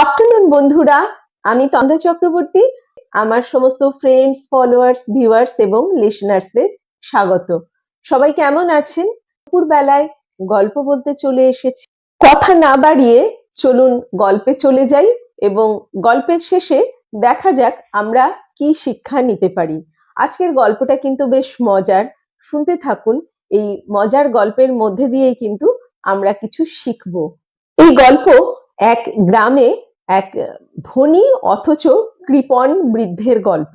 Afternoon বন্ধুরা, আমি তন্দ্রা চক্রবর্তী। আমার সমস্ত ফ্রেন্ডস, ফলোয়ার্স, ভিউয়ার্স এবং লিসনার্সদের স্বাগত। সবাই কেমন আছেন? দুপুর বেলায় গল্প বলতে চলে এসেছি। কথা না বাড়িয়ে চলুন গল্পে চলে যাই এবং গল্পের শেষে দেখা যাক আমরা কি শিক্ষা নিতে পারি। আজকের গল্পটা কিন্তু বেশ মজার, শুনতে থাকুন। এই মজার গল্পের মধ্যে দিয়ে কিন্তু আমরা কিছু শিখবো। এই গল্প এক গ্রামে এক ধনী অথচ কৃপণ বৃদ্ধের গল্প।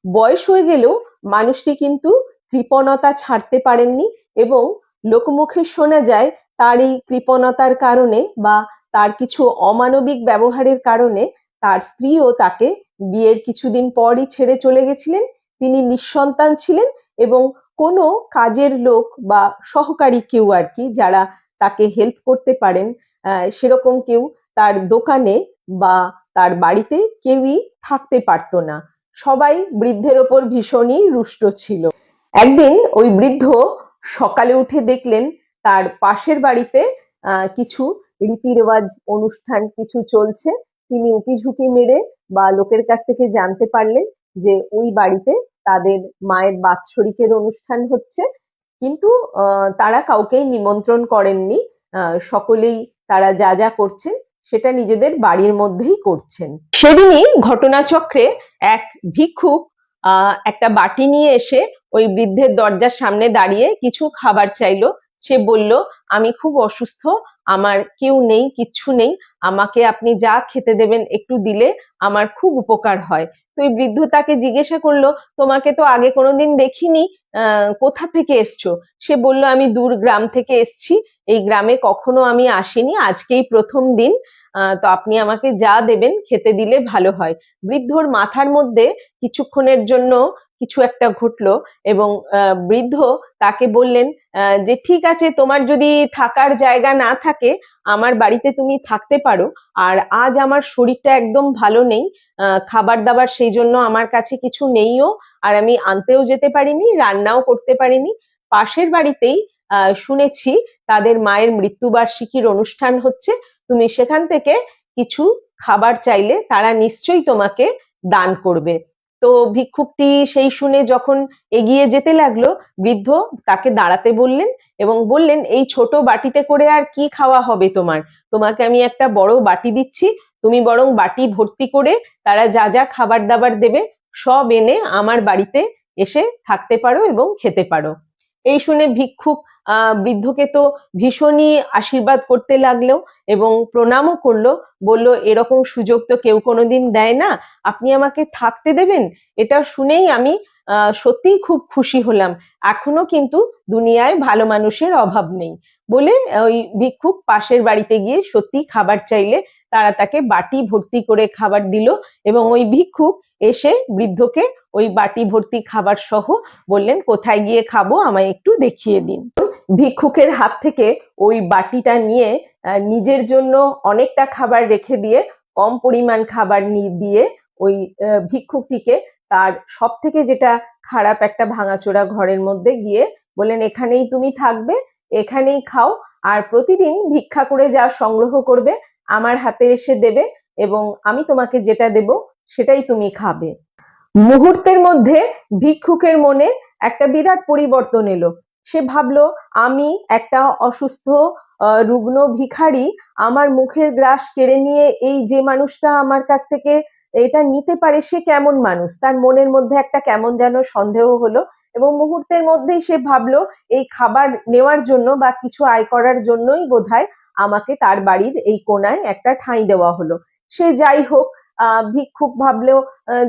বয়স হয়ে গেলেও মানুষটি কিন্তু কৃপণতা ছাড়তে পারেননি এবং লোকমুখে শোনা যায় তার এই কৃপণতার কারণে বা তার কিছু অমানবিক ব্যবহারের কারণে তার স্ত্রীও তাকে বিয়ের কিছুদিন পরই ছেড়ে চলে গেছিলেন। তিনি নিঃসন্তান ছিলেন এবং কোনো কাজের লোক বা সহকারী কেউ আর কি, যারা তাকে হেল্প করতে পারেন সেরকম কেউ তার দোকানে বা তার বাড়িতে কেউই থাকতে পারতো না। সবাই বৃদ্ধের ওপর ভীষণই রুষ্ট ছিল। একদিন ওই বৃদ্ধ সকালে উঠে দেখলেন তার পাশের বাড়িতে কিছু রীতি রেওয়াজ অনুষ্ঠান কিছু চলছে। তিনি উকি ঝুঁকি মেরে বা লোকের কাছ থেকে জানতে পারলেন যে ওই বাড়িতে তাদের মায়ের বাৎসরিকের অনুষ্ঠান হচ্ছে, কিন্তু তারা কাউকেই নিমন্ত্রণ করেননি। সকলেই তারা যা যা করছেন সেটা নিজেদের বাড়ির মধ্যেই করছেন। সেদিনই ঘটনাচক্রে এক ভিক্ষুক একটা বাটি নিয়ে এসে ওই বৃদ্ধের দরজার সামনে দাঁড়িয়ে কিছু খাবার চাইলো। সে বলল, আমি খুব অসুস্থ, আমার কেউ নেই, কিচ্ছু নেই, আমাকে আপনি যা খেতে দেবেন একটু দিলে আমার খুব উপকার হয়। তো এই বৃদ্ধ তাকে জিজ্ঞাসা করলো, তোমাকে তো আগে কোনোদিন দেখিনি, কোথা থেকে এসছো? সে বলল, আমি দূর গ্রাম থেকে এসছি, এই গ্রামে কখনো আমি আসিনি, আজকেই প্রথম দিন। তো আপনি আমাকে যা দেবেন খেতে দিলে ভালো হয়। বৃদ্ধর মাথার মধ্যে কিছুক্ষণের জন্য কিছু একটা ঘটলো এবং বৃদ্ধ তাকে বললেন যে ঠিক আছে, তোমার যদি থাকার জায়গা না থাকে আমার বাড়িতে তুমি থাকতে পারো। আর আজ আমার শরীরটা একদম ভালো নেই, খাবার দাবার সেই জন্য আমার কাছে কিছু নেইও, আর আমি আনতেও যেতে পারিনি, রান্নাও করতে পারিনি। পাশের বাড়িতেই শুনেছি তাদের মায়ের মৃত্যুবার্ষিকীর অনুষ্ঠান হচ্ছে, তুমি সেখান থেকে কিছু খাবার চাইলে তারা নিশ্চয়ই তোমাকে দান করবে। তো ভিক্ষুকটি সেই শুনে যখন এগিয়ে যেতে লাগলো, বৃদ্ধ তাকে দাঁড়াতে বললেন এবং বললেন, এই ছোট বাটিতে করে আর কি খাওয়া হবে তোমার? তোমাকে আমি একটা বড় বাটি দিচ্ছি, তুমি বরং বাটি ভর্তি করে তারা যা যা খাবার দাবার দেবে সব এনে আমার বাড়িতে এসে থাকতে পারো এবং খেতে পারো। এই শুনে ভিক্ষুক বৃদ্ধকে তো ভীষণই আশীর্বাদ করতে লাগলো এবং প্রণামও করলো। বলল, এরকম সুযোগ তো কেউ কোনোদিন দেয় না, আপনি আমাকে থাকতে দেবেন, এটা শুনেই আমি সত্যিই খুব খুশি হলাম। এখনো কিন্তু দুনিয়ায় ভালো মানুষের অভাব নেই। বলে ওই ভিক্ষুক পাশের বাড়িতে গিয়ে সত্যি খাবার চাইলে তারা তাকে বাটি ভর্তি করে খাবার দিল এবং ওই ভিক্ষুক এসে বৃদ্ধকে ওই বাটি ভর্তি খাবার সহ বললেন, কোথায় গিয়ে খাবো আমায় একটু দেখিয়ে দিন। ভিক্ষুকের হাত থেকে ওই বাটিটা নিয়ে নিজের জন্য অনেকটা খাবার রেখে দিয়ে কম পরিমাণ খাবার দিয়ে ওই ভিক্ষুকটিকে তার সব থেকে যেটা খারাপ একটা ভাঙাচোরা ঘরের মধ্যে গিয়ে বললেন, এখানেই তুমি থাকবে, এখানেই খাও, আর প্রতিদিন ভিক্ষা করে যা সংগ্রহ করবে আমার হাতে এসে দেবে এবং আমি তোমাকে যেটা দেব সেটাই তুমি খাবে। মুহূর্তের মধ্যে ভিক্ষুকের মনে একটা বিরাট পরিবর্তন এলো। সে ভাবলো, আমি একটা অসুস্থ রুগ্ন ভিখারি, আমার মুখের গ্রাস কেড়ে নিয়ে এই যে মানুষটা আমার কাছ থেকে এটা নিতে পারে সে কেমন মানুষ? তার মনের মধ্যে একটা কেমন যেন সন্দেহ হলো এবং মুহূর্তের মধ্যেই সে ভাবলো, এই খাবার নেওয়ার জন্য বা কিছু আয় করার জন্যই বোধহয় আমাকে তার বাড়ির এই কোনায় একটা ঠাঁই দেওয়া হলো। সে যাই হোক, ভিক্ষুক ভাবলেও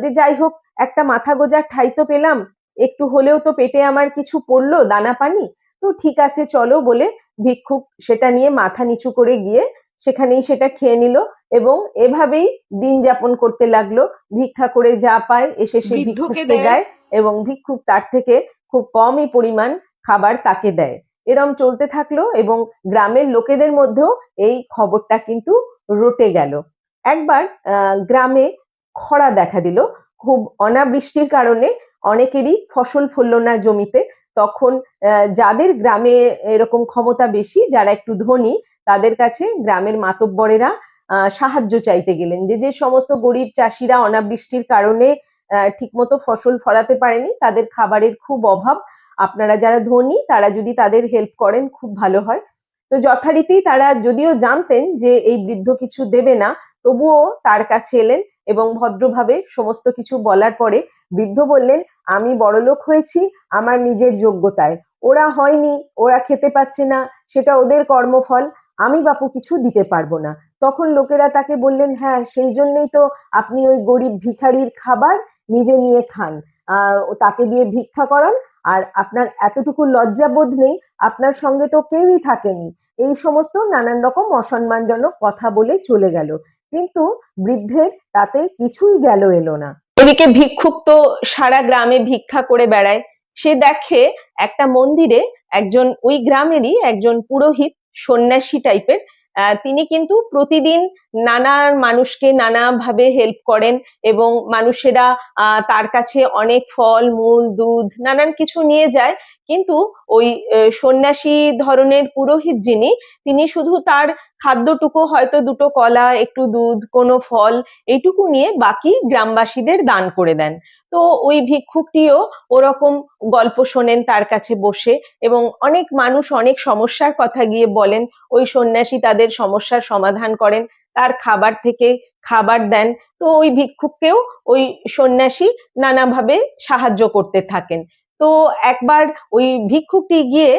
যে যাই হোক, একটা মাথা গোঁজার ঠাঁই তো পেলাম, একটু হলেও তো পেটে আমার কিছু পড়লো দানা পানি, তো ঠিক আছে চলো বলে ভিক্ষুক সেটা নিয়ে মাথা নিচু করে গিয়ে সেখানেই সেটা খেয়ে নিল এবং এভাবেই দিন যাপন করতে লাগলো। ভিক্ষা করে যা পায় এসে সে ভিক্ষুককে দেয় এবং ভিক্ষুক তার থেকে খুব কমই পরিমাণ খাবার তাকে দেয়। এরম চলতে থাকলো এবং গ্রামের লোকেদের মধ্যেও এই খবরটা কিন্তু রটে গেল। একবার গ্রামে খরা দেখা দিল। খুব অনাবৃষ্টির কারণে অনেকেরই ফসল ফললো না জমিতে। তখন যাদের গ্রামে এরকম ক্ষমতা বেশি, যারা একটু ধনী, তাদের কাছে গ্রামের মাতব্বরেরা সাহায্য চাইতে গেলেন, যে যে সমস্ত গরিব চাষিরা অনাবৃষ্টির কারণে ঠিকমতো ফসল ফলাতে পারেনি, তাদের খাবারের খুব অভাব, আপনারা যারা ধনী তারা যদি তাদের হেল্প করেন খুব ভালো হয়। তো যথারীতি তারা যদিও জানতেন যে এই বৃদ্ধ কিছু দেবে না, তবুও তার কাছে এলেন এবং ভদ্রভাবে সমস্ত কিছু বলার পরে বৃদ্ধ বললেন, আমি বড়লোক হয়েছি আমার নিজের যোগ্যতায়, ওরা হয়নি, ওরা খেতে পাচ্ছে না, সেটা ওদের কর্মফল, আমি বাপু কিছু দিতে পারবো না। তখন লোকেরা তাকে বললেন, হ্যাঁ সেই জন্যই তো আপনি ওই গরিব ভিখারির খাবার নিজে নিয়ে খান, তাকে দিয়ে ভিক্ষা করান, আর আপনার এতটুকু লজ্জাবোধ নেই, আপনার সঙ্গে তো কেউই থাকেনি। এই সমস্ত নানান রকম অসম্মানজনক কথা বলে চলে গেল, কিন্তু বৃদ্ধের তাতে কিছুই গেল এলো না। এদিকে ভিক্ষুক তো সারা গ্রামে ভিক্ষা করে বেড়ায়, সে দেখে একটা মন্দিরে একজন ওই গ্রামেরই একজন পুরোহিত, সন্ন্যাসী টাইপের, তিনি কিন্তু প্রতিদিন নানা মানুষকে নানাভাবে হেল্প করেন এবং মানুষেরা তার কাছে অনেক ফল মূল দুধ নানান কিছু নিয়ে যায়, কিন্তু ওই সন্ন্যাসী ধরনের পুরোহিত যিনি, তিনি শুধু তার খাদ্যটুকু, হয়তো দুটো কলা, একটু দুধ, কোনো ফল, এইটুকু নিয়ে বাকি গ্রামবাসীদের দান করে দেন। তো ওই ভিক্ষুকটিও ওরকম গল্প শোনেন তার কাছে বসে, এবং অনেক মানুষ অনেক সমস্যার কথা গিয়ে বলেন, ওই সন্ন্যাসী তাদের সমস্যার সমাধান করেন, তার খাবার থেকে খাবার দেন। তো ওই ভিক্ষুককেও ওই সন্ন্যাসী নানাভাবে সাহায্য করতে থাকেন। তো একবার ওই ভিক্ষুকটি গিয়ে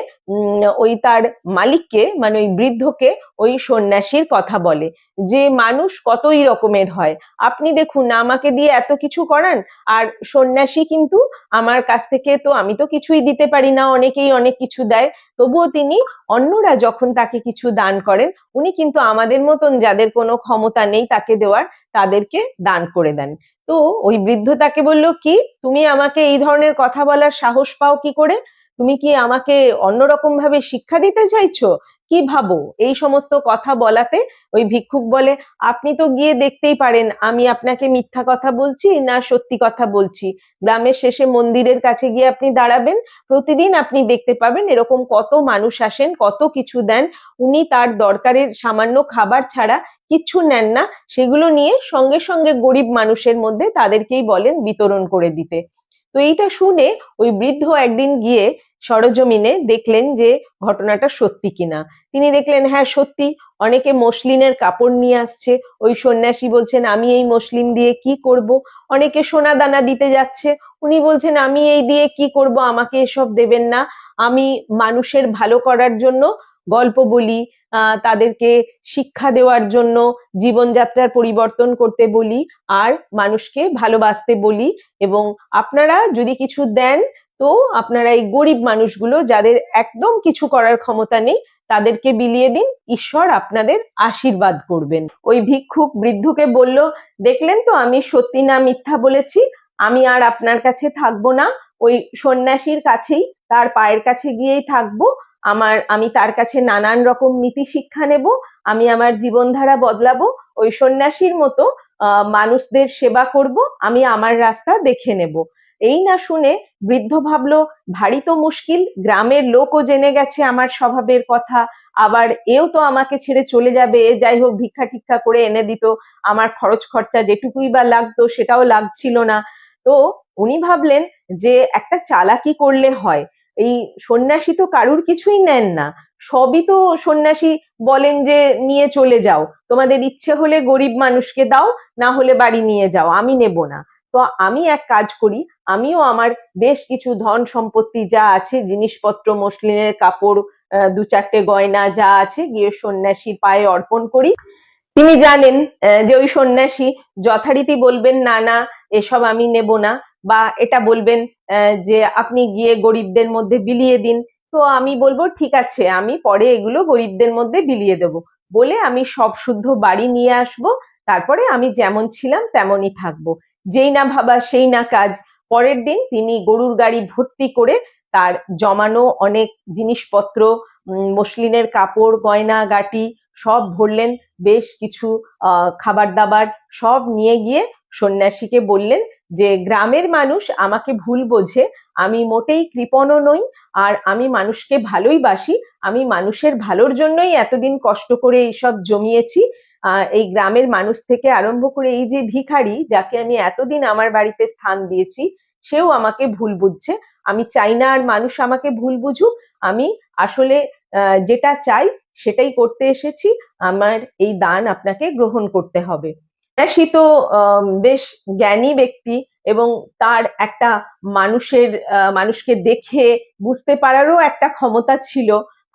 ওই তার মালিককে, মানে ওই বৃদ্ধকে, ওই সন্ন্যাসীর কথা বলে যে মানুষ কতই রকমের হয়, আপনি দেখুন আমাকে দিয়ে এত কিছু করান, আর সন্ন্যাসী কিন্তু আমার কাছ থেকে তো, আমি তো কিছুই দিতে পারি না, অনেকেই অনেক কিছু দেয়, তবুও তিনি অন্যরা যখন তাকে কিছু দান করেন, উনি কিন্তু আমাদের মতন যাদের কোনো ক্ষমতা নেই তাকে দেওয়ার, তাদেরকে দান করে দেন। তো ওই বৃদ্ধ তাকে বলল, কি তুমি আমাকে এই ধরনের কথা বলার সাহস পাও কি করে? তুমি কি আমাকে অন্যরকম ভাবে শিক্ষা দিতে চাইছো? কি ভাবো? এই সমস্ত কথা বলাতে ওই ভিক্ষুক বলে, আপনি তো গিয়ে দেখতেই পারেন আমি আপনাকে মিথ্যা কথা বলছি না সত্যি কথা বলছি। গ্রামের শেষে মন্দিরের কাছে গিয়ে আপনি দাঁড়াবেন, প্রতিদিন আপনি দেখতে পাবেন এরকম কত মানুষ আসেন, কত কিছু দেন, উনি তার দরকারের সামান্য খাবার ছাড়া কিচ্ছু নেন না, সেগুলো নিয়ে সঙ্গে সঙ্গে গরিব মানুষের মধ্যে তাদেরকেই বলেন বিতরণ করে দিতে। তো এইটা শুনে ওই বৃদ্ধ একদিন গিয়ে সরেজমিনে দেখলেন যে ঘটনাটা সত্যি কিনা। তিনি দেখলেন হ্যাঁ সত্যি, অনেকে মসলিনের কাপড় নিয়ে আসছে, ওই সন্ন্যাসী বলছেন আমি এই মসলিন দিয়ে কি করব। অনেকে সোনা দানা দিতে যাচ্ছে, উনি বলছেন আমি এই দিয়ে কি করব, আমাকে এসব দেবেন না, আমি মানুষের ভালো করার জন্য গল্প বলি, তাদেরকে শিক্ষা দেওয়ার জন্য জীবনযাত্রার পরিবর্তন করতে বলি, আর মানুষকে ভালোবাসতে বলি, এবং আপনারা যদি কিছু দেন তো আপনারা এই গরিব মানুষগুলো যাদের একদম কিছু করার ক্ষমতা নেই তাদেরকে বিলিয়ে দিন, ঈশ্বর আপনাদের আশীর্বাদ করবেন। ওই ভিক্ষুক বৃদ্ধকে বলল, দেখলেন তো আমি সত্যি না মিথ্যা বলেছি, আমি আর আপনার কাছে থাকবো না, ওই সন্ন্যাসীর কাছেই, তার পায়ের কাছে গিয়েই থাকবো, আমি তার কাছে নানান রকম নীতি শিক্ষা নেব, আমি আমার জীবনধারা বদলাবো, ওই সন্ন্যাসীর মতো মানুষদের সেবা করব, আমি আমার রাস্তা দেখে নেব। এই না শুনে বৃদ্ধ ভাবলো, ভারী তো মুশকিল, গ্রামের লোকও জেনে গেছে আমার স্বভাবের কথা, আবার এও তো আমাকে ছেড়ে চলে যাবে, এ যাই হোক ভিক্ষা টিক্ষা করে এনে দিত, আমার খরচ খরচা যেটুকুই বা লাগতো সেটাও লাগছিল না। তো উনি ভাবলেন যে একটা চালাকি করলে হয়, এই সন্ন্যাসী তো কারুর কিছুই নেন না, সবই তো সন্ন্যাসী বলেন যে নিয়ে চলে যাও, তোমাদের ইচ্ছে হলে গরিব মানুষকে দাও, না হলে বাড়ি নিয়ে যাও, আমি নেব না। তো আমি এক কাজ করি, আমিও আমার বেশ কিছু ধন সম্পত্তি যা আছে, জিনিসপত্র, মসলিনের কাপড়, দু চারটে গয়না যা আছে, গিয়ে সন্ন্যাসীর পায়ে অর্পণ করি। তিনি জানেন যে ওই সন্ন্যাসী যথারীতি বলবেন না না এসব আমি নেব না, বা এটা বলবেন যে আপনি গিয়ে গরিবদের মধ্যে বিলিয়ে দিন। তো আমি বলবো ঠিক আছে, আমি পরে এগুলো গরিবদের মধ্যে বিলিয়ে দেবো, বলে আমি সব শুদ্ধ বাড়ি নিয়ে আসবো, তারপরে আমি যেমন ছিলাম তেমনই থাকবো। যেই না ভাবা সেই না কাজ, পরের দিন তিনি গরুর গাড়ি ভর্তি করে তার জমানো অনেক জিনিসপত্র, মসলিনের কাপড়, গয়না গাটি সব ভরলেন, বেশ কিছু খাবার দাবার সব নিয়ে গিয়ে সন্ন্যাসীকে বললেন যে গ্রামের মানুষ আমাকে ভুল বোঝে, আমি মোটেই কৃপণও নই, আর আমি মানুষকে ভালোই বাসি, আমি মানুষের ভালোর জন্যই এতদিন কষ্ট করে এইসব জমিয়েছি, এই গ্রামের মানুষ থেকে আরম্ভ করে এই যে ভিখারি যাকে আমি এতদিন আমার বাড়িতে স্থান দিয়েছি, সেও আমাকে ভুল বুঝছে। আমি চাই না আর মানুষ আমাকে ভুল বুঝুক। আমি আসলে যেটা চাই সেটাই করতে এসেছি। আমার এই দান আপনাকে গ্রহণ করতে হবে। সে তো বেশ জ্ঞানী ব্যক্তি, এবং তার একটা মানুষকে দেখে বুঝতে পারারও একটা ক্ষমতা ছিল।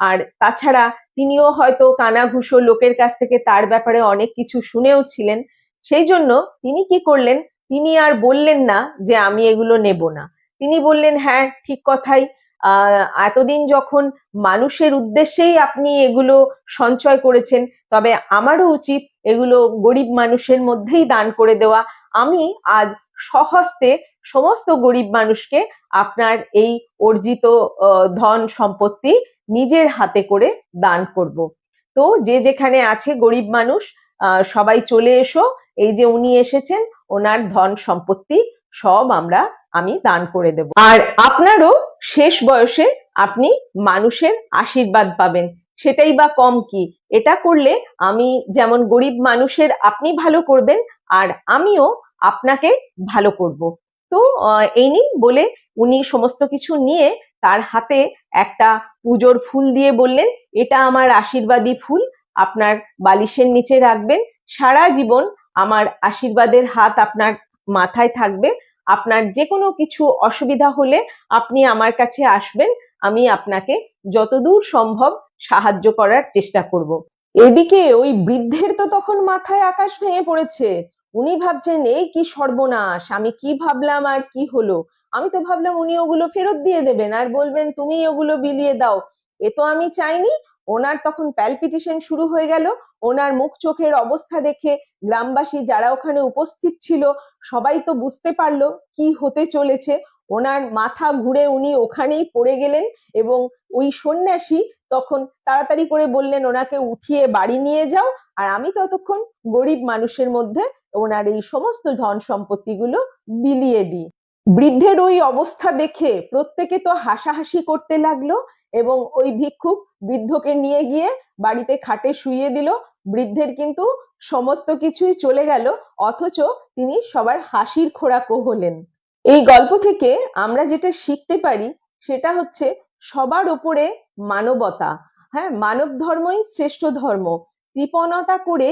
আর তাছাড়া তিনিও হয়তো কানাঘুষো লোকের কাছ থেকে তার ব্যাপারে অনেক কিছু শুনেও ছিলেন। সেই জন্য তিনি কি করলেন, তিনি আর বললেন না যে আমি এগুলো নেব না। তিনি বললেন, হ্যাঁ ঠিক কথাই, এতদিন যখন মানুষের উদ্দেশ্যেই আপনি এগুলো সঞ্চয় করেছেন, তবে আমারও উচিত এগুলো গরিব মানুষের মধ্যেই দান করে দেওয়া। আমি আজ স্বহস্তে সমস্ত গরিব মানুষকে আপনার এই অর্জিত ধন সম্পত্তি নিজের হাতে করে দান করব। তো যে যেখানে আছে গরিব মানুষ, সবাই চলে এসো। এই যে উনি এসেছেন, ওনার ধন সম্পত্তি সব আমি দান করে দেব। আর আপনারও শেষ বয়সে আপনি মানুষের আশীর্বাদ পাবেন, সেটাই বা কম কি? এটা করলে আমি যেমন গরিব মানুষের আপনি ভালো করবেন, আর আমিও আপনাকে ভালো করব। তো এই নিন বলে উনি সমস্ত কিছু নিয়ে তার হাতে একটা পুজোর ফুল দিয়ে বললেন, এটা আমার আশীর্বাদী ফুল, আপনার বালিশের নিচে রাখবেন। সারা জীবন আমার আশীর্বাদের হাত আপনার মাথায় থাকবে। আপনার যে কোনো কিছু অসুবিধা হলে আপনি আমার কাছে আসবেন, আমি আপনাকে যতদূর সম্ভব সাহায্য করার চেষ্টা করব। এদিকে ওই বৃদ্ধের তো তখন মাথায় আকাশ ভেঙে পড়েছে। উনি ভাবছেন, এই কি সর্বনাশ, আমি কি ভাবলাম আর কি হলো। আমি তো ভাবলাম উনি ওগুলো ফেরত দিয়ে দেবেন আর বলবেন তুমি ওগুলো বিলিয়ে দাও। এ তো আমি চাইনি। ওনার তখন প্যালপিটেশন শুরু হয়ে গেল। ওনার মুখ চোখের অবস্থা দেখে গ্রামবাসী যারা ওখানে উপস্থিত ছিল সবাই তো বুঝতে পারলো কি হতে চলেছে। ওনার মাথা ঘুরে উনি ওখানেই পড়ে গেলেন, এবং ওই সন্ন্যাসী তখন তাড়াতাড়ি করে বললেন ওনাকে উঠিয়ে বাড়ি নিয়ে যাও, আর আমি ততক্ষণ গরিব মানুষের মধ্যে ওনার এই সমস্ত ধন সম্পত্তিগুলো বিলিয়ে দিই। বৃদ্ধের ওই অবস্থা দেখে প্রত্যেকে তো হাসাহাসি করতে লাগলো, এবং ওই ভিক্ষুক বৃদ্ধকে নিয়ে গিয়ে বাড়িতে খাটে শুইয়ে দিল। বৃদ্ধের কিন্তু সমস্ত কিছুই চলে গেল, অথচ তিনি সবার হাসির খোরাকও হলেন। এই গল্প থেকে আমরা যেটা শিখতে পারি সেটা হচ্ছে সবার উপরে মানবতা। হ্যাঁ, মানব ধর্মই শ্রেষ্ঠ ধর্ম। কৃপণতা করে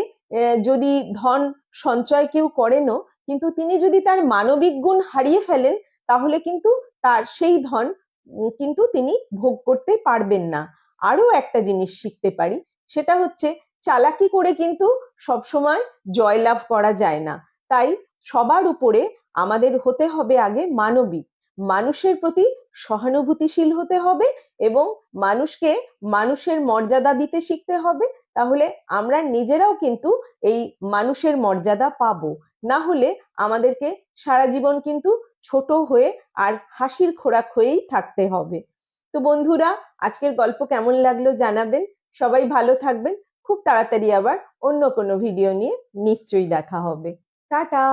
যদি ধন সঞ্চয় কেউ করেনও, কিন্তু তিনি যদি তার মানবিক গুণ হারিয়ে ফেলেন, তাহলে কিন্তু তার সেই ধন কিন্তু তিনি ভোগ করতে পারবেন না। আরো একটা জিনিস শিখতে পারি, সেটা হচ্ছে চালাকি করে কিন্তু সবসময় জয়লাভ করা যায় না। তাই সবার উপরে আমাদের হতে হবে আগে মানবিক, মানুষের প্রতি সহানুভূতিশীল হতে হবে, এবং মানুষকে মানুষের মর্যাদা দিতে শিখতে হবে। তাহলে আমরা নিজেরাও কিন্তু এই মানুষের মর্যাদা পাবো। না হলে আমাদেরকে সারা জীবন কিন্তু ছোট হয়ে আর হাসির খোরাক হয়েই থাকতে হবে। তো বন্ধুরা, আজকের গল্প কেমন লাগলো জানাবেন। সবাই ভালো থাকবেন। খুব তাড়াতাড়ি আবার অন্য কোনো ভিডিও নিয়ে নিশ্চয়ই দেখা হবে। টাটা।